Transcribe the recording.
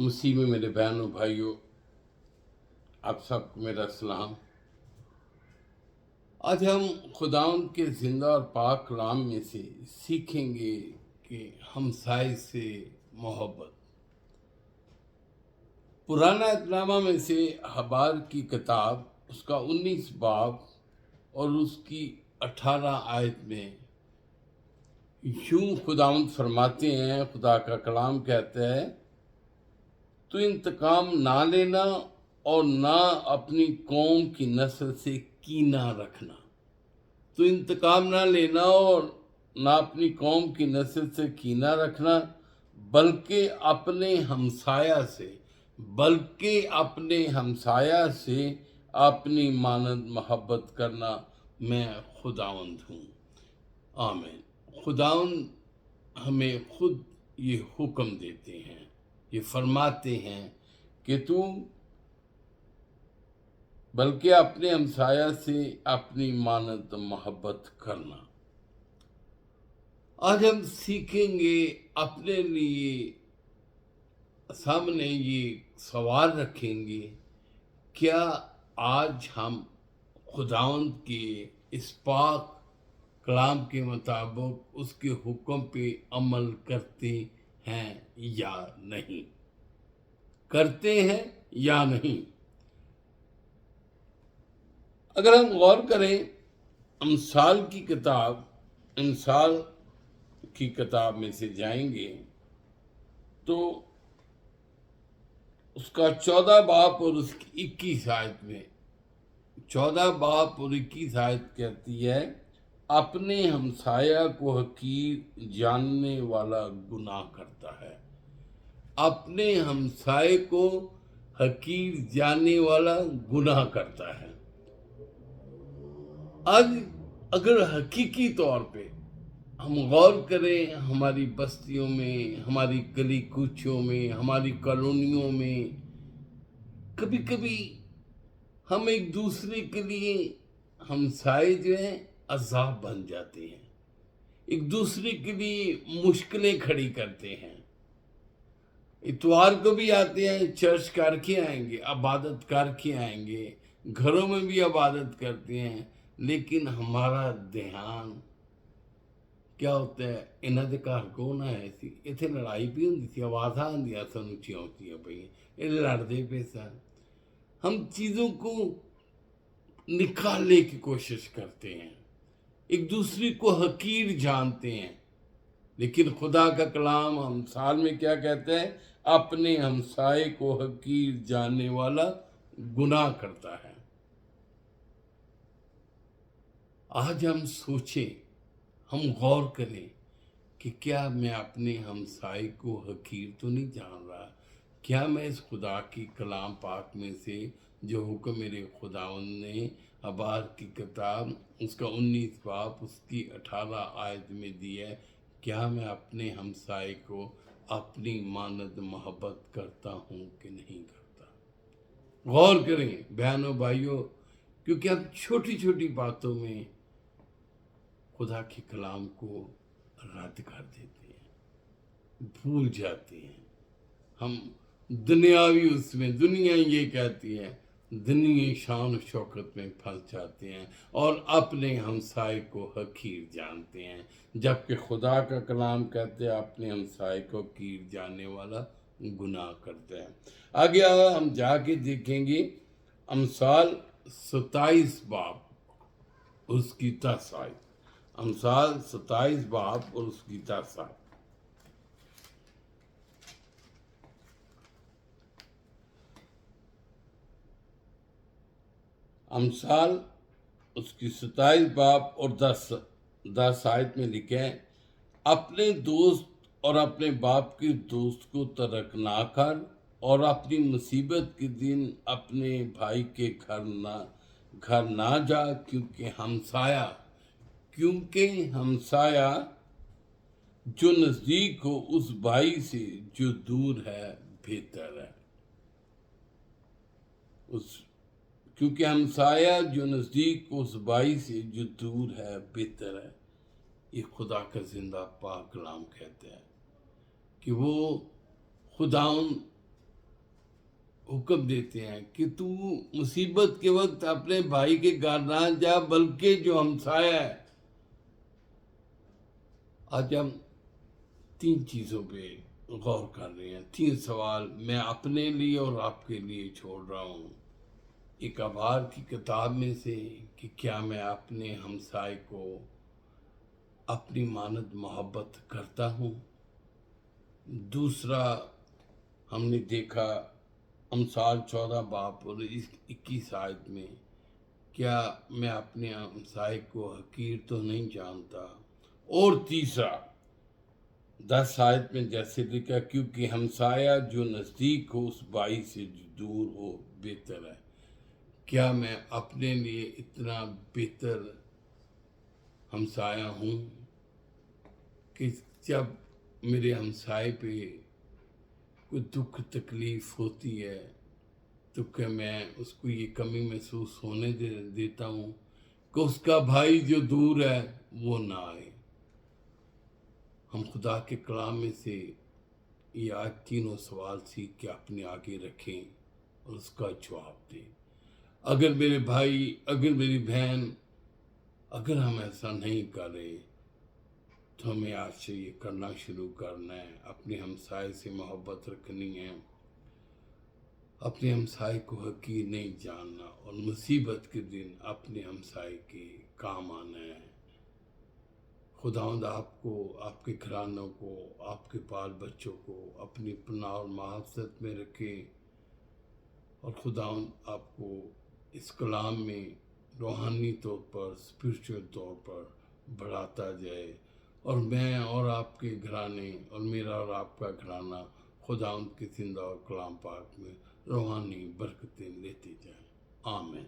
مسیح میں میرے بہنوں بھائیوں، آپ سب کو میرا سلام۔ آج ہم خداوند کے زندہ اور پاک کلام میں سے سیکھیں گے کہ ہمسائے سے محبت۔ پرانا اقدامہ میں سے حبار کی کتاب اس کا 19 باب اور اس کی 18 آیت میں یوں خداوند فرماتے ہیں، خدا کا کلام کہتا ہے، تو انتقام نہ لینا اور نہ اپنی قوم کی نسل سے کینہ رکھنا۔ تو انتقام نہ لینا اور نہ اپنی قوم کی نسل سے کینہ رکھنا، بلکہ اپنے ہمسایہ سے اپنی مانند محبت کرنا، میں خداوند ہوں۔ آمین۔ خداوند ہمیں خود یہ حکم دیتے ہیں، یہ فرماتے ہیں کہ تو بلکہ اپنے ہمسایہ سے اپنی مانند محبت کرنا۔ آج ہم سیکھیں گے، اپنے لیے سامنے یہ سوال رکھیں گے، کیا آج ہم خداوند کے اس پاک کلام کے مطابق اس کے حکم پہ عمل کرتے ہیں یا نہیں؟ کرتے ہیں یا نہیں؟ اگر ہم غور کریں، امثال کی کتاب میں سے جائیں گے تو اس کا 14 باب اور اس کی 21 آیت میں 14 باب اور 21 آیت کہتی ہے، اپنے ہمسایہ کو حقیر جاننے والا گناہ کرتا ہے۔ اپنے ہمسائے کو حقیر جاننے والا گناہ کرتا ہے۔ آج اگر حقیقی طور پہ ہم غور کریں، ہماری بستیوں میں، ہماری گلی کوچوں میں، ہماری کالونیوں میں، کبھی کبھی ہم ایک دوسرے کے لیے ہمسائے جو ہیں عذاب بن جاتے ہیں، ایک دوسرے کے لیے مشکلیں کھڑی کرتے ہیں۔ اتوار کو بھی آتے ہیں، چرچ کر کے آئیں گے، عبادت کر کے آئیں گے، گھروں میں بھی عبادت کرتے ہیں، لیکن ہمارا دھیان کیا ہوتا ہے؟ انہاں دے گھر کون آیا سی، ایتھے لڑائی بھی ہوندی سی، آوازاں آندیاں سن اچھیاں اچھیاں پئیاں، یہ لڑدے پے سن۔ ہم چیزوں کو نکالنے کی کوشش کرتے ہیں، ایک دوسرے کو حقیر جانتے ہیں، لیکن خدا کا کلام امثال میں کیا کہتا ہے؟ اپنے ہمسائے کو حقیر جاننے والا گناہ کرتا ہے۔ آج ہم سوچیں، ہم غور کریں کہ کیا میں اپنے ہمسائے کو حقیر تو نہیں جان رہا؟ کیا میں اس خدا کی کلام پاک میں سے جو حکم میرے خداوند نے حبار کی کتاب اس کا 19 باب اس کی 18 آیت میں دی ہے، کیا میں اپنے ہمسائے کو اپنی مانند محبت کرتا ہوں کہ نہیں کرتا؟ غور کریں بہنوں بھائیوں، کیونکہ ہم چھوٹی چھوٹی باتوں میں خدا کے کلام کو رد کر دیتے ہیں، بھول جاتے ہیں۔ ہم دنیاوی دنیا یہ کہتی ہے، دنیا شان و شوکت میں پھنس جاتے ہیں اور اپنے ہمسائے کو حقیر جانتے ہیں، جبکہ خدا کا کلام کہتے ہیں اپنے ہمسائے کو حقیر جاننے والا گناہ کرتا ہے۔ آگے ہم جا کے دیکھیں گے امثال 27 باب اس کی 10 آیت، امثال 27 باب اور اس کی 10 آیت۔ امثال اس کی 27 باب اور 10 آیت میں لکھے ہیں، اپنے دوست اور اپنے باپ کے دوست کو ترک نہ کر، اور اپنی مصیبت کے دن اپنے بھائی کے گھر نہ جا، کیونکہ ہمسایہ جو نزدیک ہو اس بھائی سے جو دور ہے بہتر ہے۔ کیونکہ ہمسایہ جو نزدیک اس بھائی سے جو دور ہے بہتر ہے۔ یہ خدا کا زندہ پاک کلام کہتا ہے کہ وہ خداوند حکم دیتے ہیں کہ تو مصیبت کے وقت اپنے بھائی کے گھر نہ جا، بلکہ جو ہمسایہ ہے. آج ہم 3 چیزوں پہ غور کر رہے ہیں. 3 سوال میں اپنے لیے اور آپ کے لیے چھوڑ رہا ہوں. ایک ابھار کی کتاب میں سے کہ کیا میں اپنے ہمسائے کو اپنی مانند محبت کرتا ہوں. دوسرا ہم نے دیکھا امثال 14 باب اور 21 آیت میں، کیا میں اپنے ہمسائے کو حقیر تو نہیں جانتا. اور تیسرا 10 آیت میں جیسے لکھا، کیونکہ ہمسایہ جو نزدیک ہو اس بھائی سے جو دور ہو بہتر ہے. کیا میں اپنے لیے اتنا بہتر ہمسایہ ہوں کہ جب میرے ہمسائے پہ کوئی دکھ تکلیف ہوتی ہے تو کہ میں اس کو یہ کمی محسوس ہونے دیتا ہوں کہ اس کا بھائی جو دور ہے وہ نہ آئے. ہم خدا کے کلام میں سے یہ آج 3 سوال سیکھ کے اپنے آگے رکھیں اور اس کا جواب دیں. اگر میرے بھائی، اگر میری بہن، اگر ہم ایسا نہیں کریں تو ہمیں آج سے یہ کرنا شروع کرنا ہے. اپنے ہمسائے سے محبت رکھنی ہے، اپنے ہمسائے کو حقیر نہیں جاننا، اور مصیبت کے دن اپنے ہمسائے کے کام آنا ہے. خداوند آپ کو، آپ کے گھرانوں کو، آپ کے بال بچوں کو اپنی پناہ اور محافظت میں رکھے، اور خداوند آپ کو اس کلام میں روحانی طور پر، اسپرچول طور پر بڑھاتا جائے، اور میں اور آپ کے گھرانے اور میرا اور آپ کا گھرانہ خداوند کے زندہ اور کلام پاک میں روحانی برکتیں لیتے جائیں. آمین.